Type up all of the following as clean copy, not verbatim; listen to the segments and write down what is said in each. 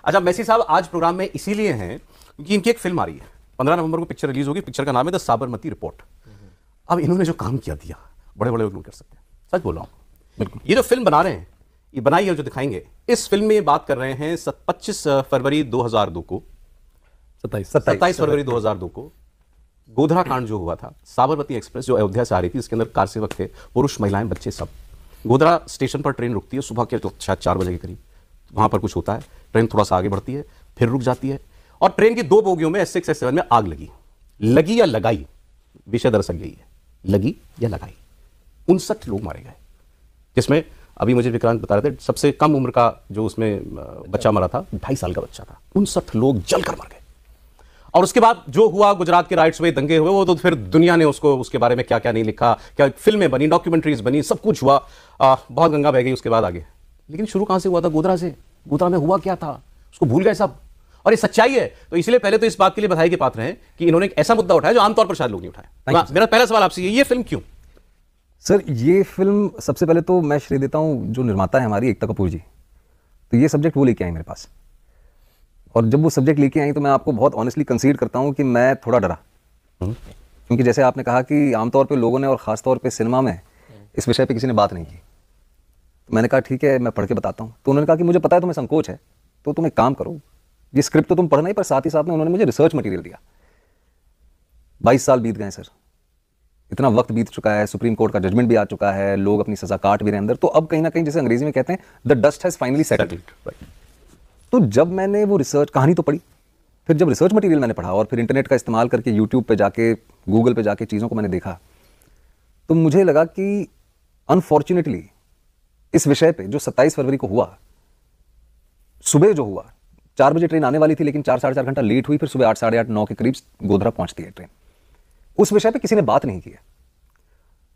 अच्छा मेसी साहब आज प्रोग्राम में इसीलिए हैं क्योंकि इनकी एक फिल्म आ रही है, 15 नवंबर को पिक्चर रिलीज होगी। पिक्चर का नाम है द साबरमती रिपोर्ट। अब इन्होंने जो काम किया दिया, बड़े बड़े लोग कर सकते हैं, सच बोल रहा हूँ। बिल्कुल ये जो फिल्म बना रहे हैं, ये बनाई है जो दिखाएंगे, इस फिल्म में ये बात कर रहे हैं 25 फरवरी 2002 को, 27 फरवरी 2002 को गोधरा कांड जो हुआ था, साबरमती एक्सप्रेस जो अयोध्या से आ रही थी, इसके अंदर कार सेवक थे, पुरुष महिलाएं बच्चे सब। गोधरा स्टेशन पर ट्रेन रुकती है सुबह के शायद 4 बजे के करीब। वहां पर कुछ होता है, ट्रेन थोड़ा सा आगे बढ़ती है, फिर रुक जाती है, और ट्रेन की 2 बोगियों में S6 S7 में आग लगी या लगाई, विषय दरअसल यही है, लगी या लगाई। 59 लोग मारे गए, जिसमें अभी मुझे विक्रांत बता रहे थे सबसे कम उम्र का जो उसमें बच्चा मरा था 2.5 साल का बच्चा था। 59 लोग जलकर मर गए। और उसके बाद जो हुआ, गुजरात के राइट्स हुए, दंगे हुए, वो तो फिर दुनिया ने उसको, उसके बारे में क्या क्या नहीं लिखा, क्या फिल्में बनी, डॉक्यूमेंट्रीज बनी, सब कुछ हुआ, बहुत गंगा बह गई उसके बाद आगे। लेकिन शुरू कहां से हुआ था? गोधरा से। गोधरा में हुआ क्या था उसको भूल गए सब, और ये सच्चाई है। तो इसलिए पहले तो इस बात के लिए बधाई के पात्र हैं कि इन्होंने एक ऐसा मुद्दा उठाया जो आमतौर पर शायद लोग नहीं उठाए। मेरा पहला सवाल आपसे ये फिल्म क्यों? सर ये फिल्म सबसे पहले तो मैं श्रेय देता हूं जो निर्माता है हमारी, एकता कपूर जी। तो ये सब्जेक्ट वो लेके आई मेरे पास, और जब वो सब्जेक्ट लेके आई तो मैं आपको बहुत ऑनेस्टली कंसीड करता हूं कि मैं थोड़ा डरा, क्योंकि जैसे आपने कहा कि आमतौर पे लोगों ने और ख़ासतौर पे सिनेमा में इस विषय पे किसी ने बात नहीं की। तो मैंने कहा ठीक है मैं पढ़ के बताता हूँ। तो उन्होंने कहा कि मुझे पता है तुम्हें संकोच है, तो तुम एक काम करो, ये स्क्रिप्ट तो तुम पढ़ना ही, पर साथ ही साथ में उन्होंने मुझे रिसर्च मटेरियल दिया। 22 साल बीत गए सर, इतना वक्त बीत चुका है, सुप्रीम कोर्ट का जजमेंट भी आ चुका है, लोग अपनी सजा काट भी रहे अंदर। तो अब कहीं ना कहीं जैसे अंग्रेजी में कहते हैं the dust has finally settled. तो जब मैंने वो रिसर्च कहानी तो पढ़ी, फिर जब रिसर्च मटेरियल मैंने पढ़ा और फिर इंटरनेट का इस्तेमाल करके यूट्यूब पे जाके, गूगल पे जाके चीज़ों को मैंने देखा, तो मुझे लगा कि अनफॉर्चुनेटली इस विषय पे जो 27 फरवरी को हुआ, सुबह जो हुआ, 4 बजे ट्रेन आने वाली थी लेकिन 4 साढ़े 4 घंटा लेट हुई, फिर सुबह 8 साढ़े 8 9 के करीब गोधरा पहुंचती है ट्रेन। उस विषय पे किसी ने बात नहीं की है,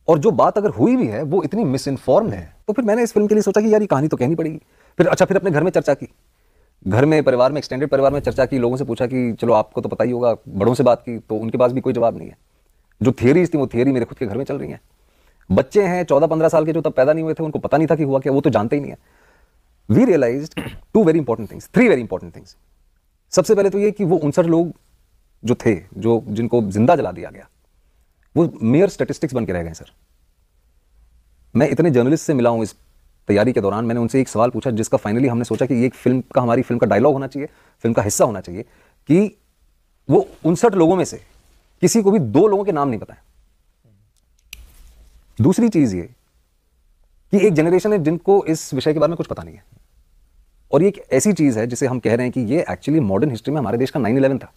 और जो बात अगर हुई भी है वो इतनी मिस इन्फॉर्म्ड है। तो फिर मैंने इस फिल्म के लिए सोचा कि यार ये कहानी तो कहनी पड़ेगी। फिर अपने घर में चर्चा की, घर में, परिवार में, एक्सटेंडेड परिवार में चर्चा की, लोगों से पूछा कि चलो आपको तो पता ही होगा, बड़ों से बात की तो उनके पास भी कोई जवाब नहीं है। जो थियरीज थी वो थियरी मेरे खुद के घर में चल रही हैं। बच्चे हैं 14-15 साल के जो तब पैदा नहीं हुए थे, उनको पता नहीं था कि हुआ क्या, वो तो जानते ही नहीं है। We realized 3 very important things. सबसे पहले तो ये कि वो 59 लोग जो थे, जो जिनको जिंदा जला दिया गया, वो मेयर स्टैटिस्टिक्स बन के रह गए सर। मैं इतने जर्नलिस्ट से मिला हूं इस तैयारी के दौरान, मैंने उनसे एक सवाल पूछा जिसका फाइनली हमने सोचा कि ये एक फिल्म का, हमारी फिल्म का डायलॉग होना चाहिए, फिल्म का हिस्सा होना चाहिए, कि वो 59 लोगों में से किसी को भी 2 लोगों के नाम नहीं पता है। दूसरी चीज ये कि एक जनरेशन है जिनको इस विषय के बारे में कुछ पता नहीं है, और ये एक ऐसी चीज है जिसे हम कह रहे हैं कि ये एक्चुअली मॉडर्न हिस्ट्री में हमारे देश का 9/11 था।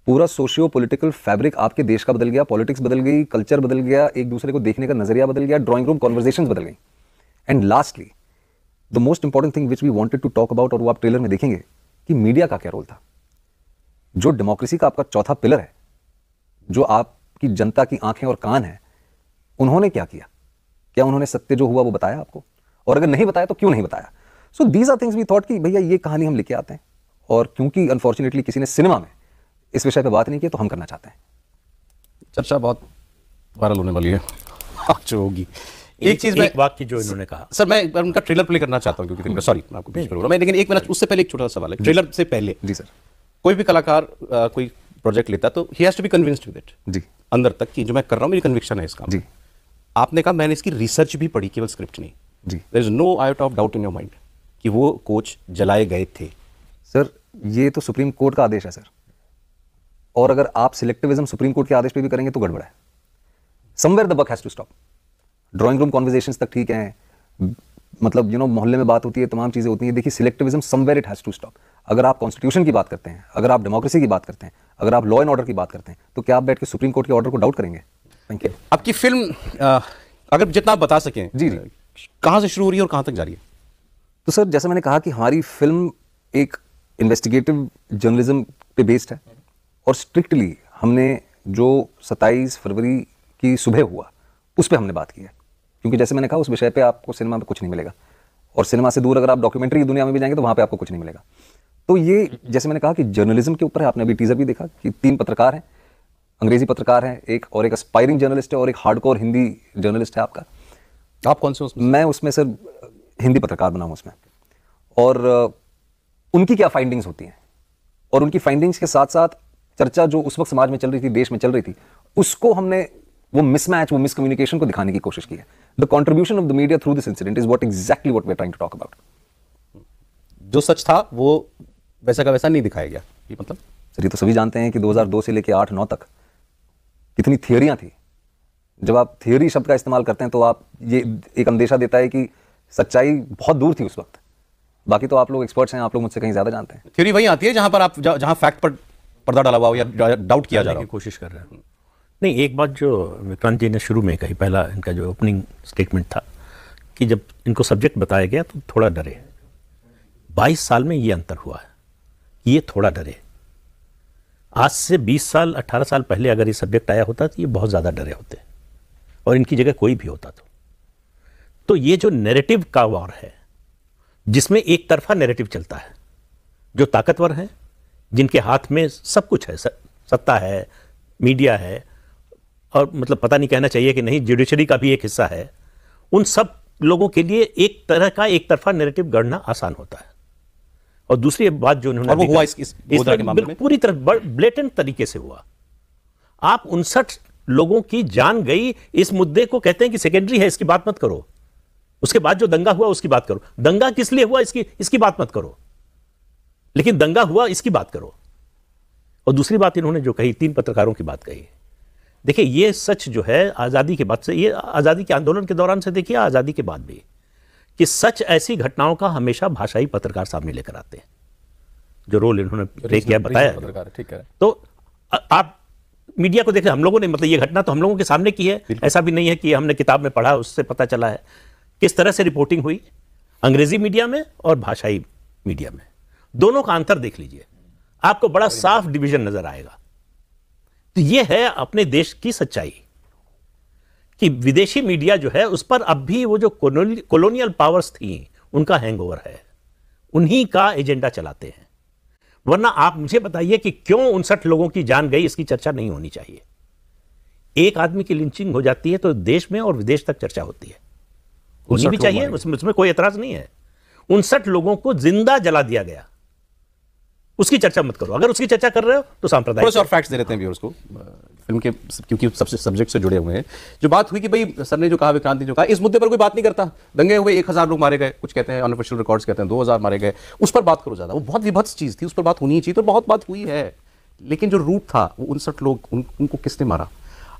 पूरा सोशियो पॉलिटिकल फैब्रिक आपके देश का बदल गया, पॉलिटिक्स बदल गई, कल्चर बदल गया, एक दूसरे को देखने का नजरिया बदल गया, ड्राइंग रूम कॉन्वर्सेशंस बदल गई। And lastly the most important thing which we wanted to talk about, और वो आप ट्रेलर में देखेंगे कि मीडिया का क्या रोल था। जो डेमोक्रेसी का आपका चौथा पिलर है, जो आपकी जनता की आंखें और कान है, उन्होंने क्या किया? क्या उन्होंने सत्य जो हुआ वो बताया आपको? और अगर नहीं बताया तो क्यों नहीं बताया? So these are things we thought कि भैया ये कहानी हम लेके आते हैं, और क्योंकि अनफॉर्चुनेटली किसी ने सिनेमा में इस विषय पे बात नहीं की तो हम करना चाहते हैं। चर्चा बहुत वायरल होने वाली है जो होगी। एक चीज में वाक्य जो इन्होंने कहा सर, मैं उनका ट्रेलर प्ले करना चाहता हूं क्योंकि सॉरी मैं आपको बीच में बोल रहा हूं मैं, लेकिन एक मिनट उससे पहले एक छोटा सा सवाल है। ट्रेलर से पहले जी सर, कोई भी कलाकार कोई प्रोजेक्ट लेता है तो ही has to be convinced with it जी, अंदर तक कि जो मैं कर रहा हूं मेरी कन्विक्शन है इसका। जी, आपने कहा मैंने इसकी रिसर्च भी पढ़ी, केवल स्क्रिप्ट नहीं। जी, there is no iota of doubt in your mind कि वो कोच जलाए गए थे। सर ये तो सुप्रीम कोर्ट का आदेश है सर, और अगर आप सिलेक्टिविज्म सुप्रीम कोर्ट के आदेश पे भी करेंगे तो गड़बड़ है। Somewhere the buck has to stop. Drawing room conversations तक ठीक है, मतलब मोहल्ले में बात होती है, तमाम चीजें होती हैं। देखिए selectivism somewhere it has to stop. अगर आप कॉन्स्टिट्यूशन की बात करते हैं, अगर आप डेमोक्रेसी की बात करते हैं, अगर आप लॉ एंड ऑर्डर की बात करते हैं, तो क्या आप बैठ के सुप्रीम कोर्ट के ऑर्डर को डाउट करेंगे? Thank you. आपकी फिल्म अगर जितना आप बता सकें, जी जी, कहां से शुरू हो रही है और कहां तक जा रही है? तो सर जैसे मैंने कहा कि हमारी फिल्म एक इन्वेस्टिगेटिव जर्नलिज्म पे बेस्ड है, और स्ट्रिक्टली हमने जो 27 फरवरी की सुबह हुआ उस पर हमने बात की है, क्योंकि जैसे मैंने कहा उस विषय पे आपको सिनेमा में कुछ नहीं मिलेगा, और सिनेमा से दूर अगर आप डॉक्यूमेंट्री की दुनिया में भी जाएंगे तो वहाँ पे आपको कुछ नहीं मिलेगा। तो ये जैसे मैंने कहा कि जर्नलिज्म के ऊपर है। आपने अभी टीजर भी देखा कि 3 पत्रकार हैं, अंग्रेजी पत्रकार हैं एक, और एक एस्पायरिंग जर्नलिस्ट है, और एक हार्डकोर हिंदी जर्नलिस्ट है आपका। आप कौन से उसमें? मैं उसमें सर हिंदी पत्रकार बना हूँ उसमें। और उनकी क्या फाइंडिंग्स होती हैं, और उनकी फाइंडिंग्स के साथ साथ चर्चा जो उस वक्त समाज में चल रही थी, देश में चल रही थी, उसको हमने वो मिसमैच, वो मिसकम्युनिकेशन को दिखाने की कोशिश की है. The contribution of the media through this incident is what exactly what we are trying to talk about. जो सच था वो वैसा का वैसा नहीं दिखाया गया. ये मतलब सर, ये तो सभी जानते हैं कि 2002 से लेकर 8-9 तक कितनी थियरियां थी. जब आप थियरी शब्द का इस्तेमाल करते हैं तो आप ये एक अंदेशा देता है कि सच्चाई बहुत दूर थी उस वक्त. बाकी तो आप लोग एक्सपर्ट्स हैं, आप लोग मुझसे कहीं ज्यादा जानते हैं. थ्योरी वही आती है जहां पर आप जहां फैक्ट पर पर्दा डाला हुआ हो या डाउट किया जा रहा की हो. कोशिश कर रहे हैं. नहीं, एक बात जो विक्रांत जी ने शुरू में कही, पहला इनका जो ओपनिंग स्टेटमेंट था कि जब इनको सब्जेक्ट बताया गया तो थोड़ा डरे. 22 साल में ये अंतर हुआ है, ये थोड़ा डरे. आज से 20 साल 18 साल पहले अगर ये सब्जेक्ट आया होता तो ये बहुत ज़्यादा डरे होते, और इनकी जगह कोई भी होता तो ये जो नैरेटिव का वॉर है, जिसमें एक तरफा नैरेटिव चलता है, जो ताकतवर हैं, जिनके हाथ में सब कुछ है, सत्ता है, मीडिया है, और मतलब पता नहीं कहना चाहिए कि नहीं, जुडिशरी का भी एक हिस्सा है, उन सब लोगों के लिए एक तरह का एक तरफा नैरेटिव गढ़ना आसान होता है. और दूसरी बात जो उन्होंने, और वो हुआ इस गोधरा के मामले में पूरी तरह ब्लेटेंट तरीके से हुआ. आप 59 लोगों की जान गई, इस मुद्दे को कहते हैं कि सेकेंडरी है, इसकी बात मत करो. उसके बाद जो दंगा हुआ उसकी बात करो. दंगा किस लिए हुआ इसकी बात मत करो, लेकिन दंगा हुआ इसकी बात करो. और दूसरी बात इन्होंने जो कही, 3 पत्रकारों की बात कही. देखिए, ये सच जो है आज़ादी के बाद से, ये आज़ादी के आंदोलन के दौरान से देखिए, आज़ादी के बाद भी, कि सच ऐसी घटनाओं का हमेशा भाषाई पत्रकार सामने लेकर आते हैं. जो रोल इन्होंने प्ले किया, बताया. ठीक है. तो आप मीडिया को देखें, हम लोगों ने, मतलब ये घटना तो हम लोगों के सामने की है, ऐसा भी नहीं है कि हमने किताब में पढ़ा उससे पता चला है. किस तरह से रिपोर्टिंग हुई अंग्रेजी मीडिया में और भाषाई मीडिया में, दोनों का अंतर देख लीजिए, आपको बड़ा साफ डिवीजन नजर आएगा. तो ये है अपने देश की सच्चाई, कि विदेशी मीडिया जो है उस पर अब भी वो जो कॉलोनियल पावर्स थी उनका हैंगओवर है, उन्हीं का एजेंडा चलाते हैं. वरना आप मुझे बताइए कि क्यों 59 लोगों की जान गई, इसकी चर्चा नहीं होनी चाहिए. एक आदमी की लिंचिंग हो जाती है तो देश में और विदेश तक चर्चा होती है, होनी भी चाहिए, उसमें कोई एतराज नहीं है. 59 लोगों को जिंदा जला दिया गया, उसकी चर्चा मत करो. अगर उसकी चर्चा कर रहे हो तो सांप्रदायिक. थोड़े से और फैक्ट्स दे देते हैं व्यूअर्स को फिल्म के, क्योंकि सबसे सब्जेक्ट से जुड़े हुए हैं. जो बात हुई कि भाई सर ने जो कहा, विक्रांत ने जो कहा, इस मुद्दे पर कोई बात नहीं करता. दंगे हुए, 1000 लोग मारे गए, कुछ कहते हैं अनऑफिशियल रिकॉर्ड्स कहते हैं 2000 मारे गए, उस पर बात करो ज्यादा. वो बहुत विभत्स चीज थी, उस पर बात होनी ही चाहिए, तो बहुत बात हुई है. लेकिन जो रूट था वो 59 लोग, उनको किसने मारा.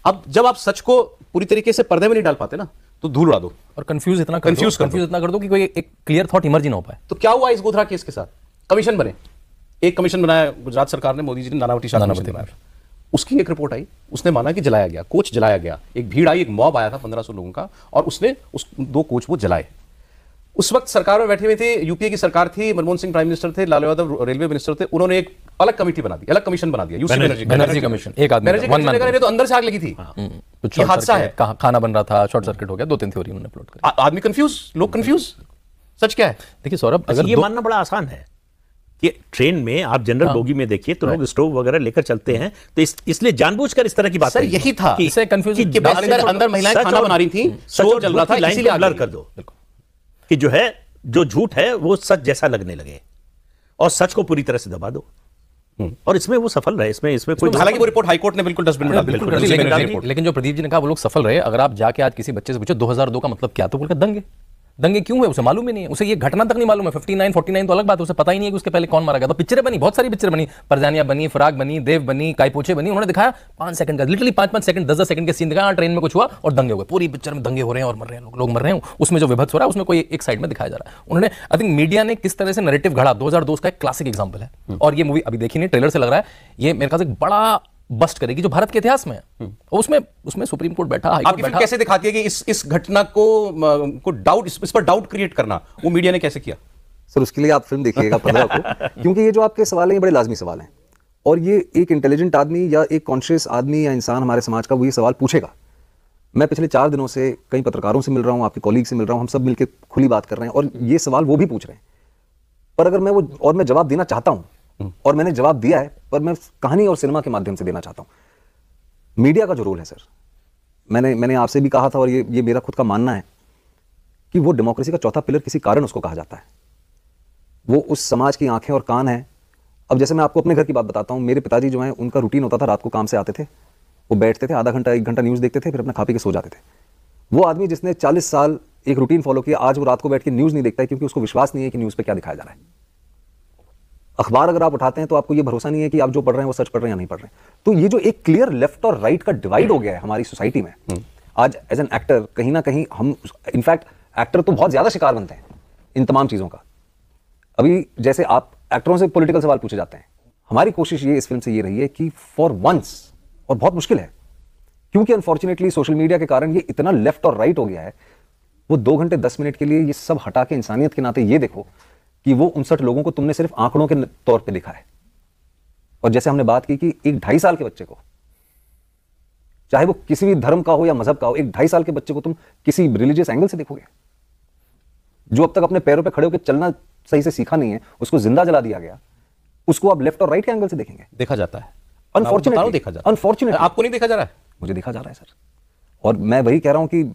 अब जब आप सच को पूरी तरीके से पर्दे में नहीं डाल पाते ना, तो धूल उड़ा दो और कंफ्यूज इतना कर दो कि कोई एक क्लियर थॉट इमर्ज ना हो पाए. तो क्या हुआ इस गोधरा केस के साथ? कमीशन बने, एक कमीशन बनाया गुजरात सरकार ने, मोदी जी ने, नानावती शाह कमीशन बनाया. उसकी एक रिपोर्ट आई, उसने माना कि जलाया गया, कोच जलाया गया. एक भीड़ आई, एक मॉब आया था 1500 लोगों का, और उसने उस 2 कोच वो जलाए. उस वक्त सरकार में बैठे हुए थे, यूपीए की सरकार थी, मनमोहन सिंह प्राइम मिनिस्टर थे, लालू यादव रेलवे मिनिस्टर थे. उन्होंने एक अलग कमेटी बना दी, अलग कमीशन बना दिया, यूसी एनर्जी कमीशन. एक आदमी तो अंदर से आग लगी थी. ये हादसा है, खाना बन रहा था, शॉर्ट सर्किट हो गया, 2-3 थ्योरी उन्होंने प्लॉट करी. आदमी कंफ्यूज, लोग कंफ्यूज. सच क्या है? देखिए सौरभ, अगर ये मानना बड़ा आसान है कि ट्रेन में आप जनरल बोगी में देखिए तो लोग स्टोव वगैरह लेकर चलते हैं, तो इसलिए जानबूझकर इस तरह की बात. सर यही था कि इससे कंफ्यूजन कि अंदर महिलाएं खाना बना रही थी, स्टोव जल रहा था, इसीलिए ब्लर कर दो कि जो है, जो झूठ है वो सच जैसा लगने लगे, और सच को पूरी तरह से दबा दो. और इसमें वो सफल रहे. इसमें कोई, हालांकि वो रिपोर्ट हाईकोर्ट ने बिल्कुल डस्टबिन में डाल दी. लेकिन जो प्रदीप जी ने कहा वो लोग सफल रहे. अगर आप जाके आज किसी बच्चे से पूछो 2002 का मतलब क्या, तो बोलकर दंगे क्यों हुए उसे मालूम ही नहीं है. उसे ये घटना तक नहीं मालूम है. 59-49 तो अलग बात है, उसे पता ही नहीं है कि उसके पहले कौन मारा गया. तो पिक्चरें बनी, बहुत सारी पिक्चर बनी, परजानिया बनी, फराग बनी, देव बनी, काईपोछे बनी. उन्होंने दिखाया 5 सेकंड का, लिटरली 5-5 सेकंड, 10-10 सेकंड के सीन दिखाया, ट्रेन में कुछ हुआ और दंगे हुए. पूरी पिक्चर में दंगे हो रहे हैं और मर रहे हैं लोग मर रहे हैं. उसमें जो विभत्स हो रहा है उसमें कोई एक साइड में दिखाया जा रहा है. उन्होंने, आई थिंक मीडिया ने किस तरह से नैरेटिव गढ़ा, 2002 का एक क्लासिक एग्जाम्पल है. और ये मूवी अभी देखी नहीं, ट्रेलर से लग रहा है ये मेरे ख्याल से बड़ा बस्ट करेगी जो भारत के इतिहास में है. उसमें सुप्रीम कोर्ट बैठा, हाई कोर्ट बैठा. कैसे दिखाती है कि इस घटना को डाउट, इस पर डाउट क्रिएट करना वो मीडिया ने कैसे किया? सर उसके लिए आप फिल्म देखिएगा 15 को, क्योंकि ये जो आपके सवाल हैं ये बड़े लाजमी सवाल हैं, और ये एक इंटेलिजेंट आदमी या एक कॉन्शियस आदमी या इंसान हमारे समाज का वो ये सवाल पूछेगा. मैं पिछले 4 दिनों से कई पत्रकारों से मिल रहा हूँ, आपके कॉलीग से मिल रहा हूँ, हम सब मिलकर खुली बात कर रहे हैं, और ये सवाल वो भी पूछ रहे हैं. पर अगर मैं जवाब देना चाहता हूँ, और मैंने जवाब दिया है, पर मैं कहानी और सिनेमा के माध्यम से देना चाहता हूं. मीडिया का जो रोल है सर, मैंने आपसे भी कहा था, और ये मेरा खुद का मानना है कि वो डेमोक्रेसी का चौथा पिलर किसी कारण उसको कहा जाता है. वो उस समाज की आंखें और कान है। अब जैसे मैं आपको अपने घर की बात बताता हूँ, मेरे पिताजी जो हैं उनका रूटीन होता था, रात को काम से आते थे, वो बैठते थे, आधा घंटा 1 घंटा न्यूज़ देखते थे, फिर अपना खा पी के सो जाते थे। वो आदमी जिसने 40 साल एक रूटीन फॉलो किया, आज वो रात को बैठ के न्यूज़ नहीं देखता है, क्योंकि उसको विश्वास नहीं है कि न्यूज़ पे क्या दिखाया जा रहा है। अखबार अगर आप उठाते हैं तो आपको ये भरोसा नहीं है कि आप जो पढ़ रहे हैं वो सच पढ़ रहे हैं या नहीं पढ़ रहे हैं। तो ये जो एक क्लियर लेफ्ट और राइट का डिवाइड हो गया है हमारी सोसाइटी में, आज एज एन एक्टर कहीं ना कहीं हम, इनफैक्ट एक्टर तो बहुत ज्यादा शिकार बनते हैं इन तमाम चीजों का। अभी जैसे आप एक्टरों से पॉलिटिकल सवाल पूछे जाते हैं, हमारी कोशिश ये इस फिल्म से ये रही है कि फॉर वंस, और बहुत मुश्किल है क्योंकि अनफॉर्चुनेटली सोशल मीडिया के कारण ये इतना लेफ्ट और राइट हो गया है, वो 2 घंटे 10 मिनट के लिए ये सब हटा के इंसानियत के नाते ये देखो कि वो 59 लोगों को तुमने सिर्फ आंकड़ों के तौर पे देखा है। और जैसे हमने बात की कि एक 2.5 साल के बच्चे को, चाहे वो किसी भी धर्म का हो या मजहब का हो, एक 2.5 साल के बच्चे को तुम किसी रिलीजियस एंगल से देखोगे, जो अब तक अपने पैरों पे खड़े होकर चलना सही से सीखा नहीं है, उसको जिंदा जला दिया गया, उसको आप लेफ्ट और राइट के एंगल से देखेंगे। देखा जाता है, अनफॉर्चुनेटली देखा जाता है। अनफॉर्चुनेटली आपको नहीं देखा जा रहा है? मुझे देखा जा रहा है सर, और मैं वही कह रहा हूं कि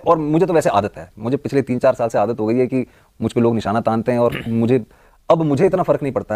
और मुझे तो वैसे आदत है, मुझे पिछले 3-4 साल से आदत हो गई है कि मुझ पे लोग निशाना तानते हैं, और मुझे इतना फर्क नहीं पड़ता है।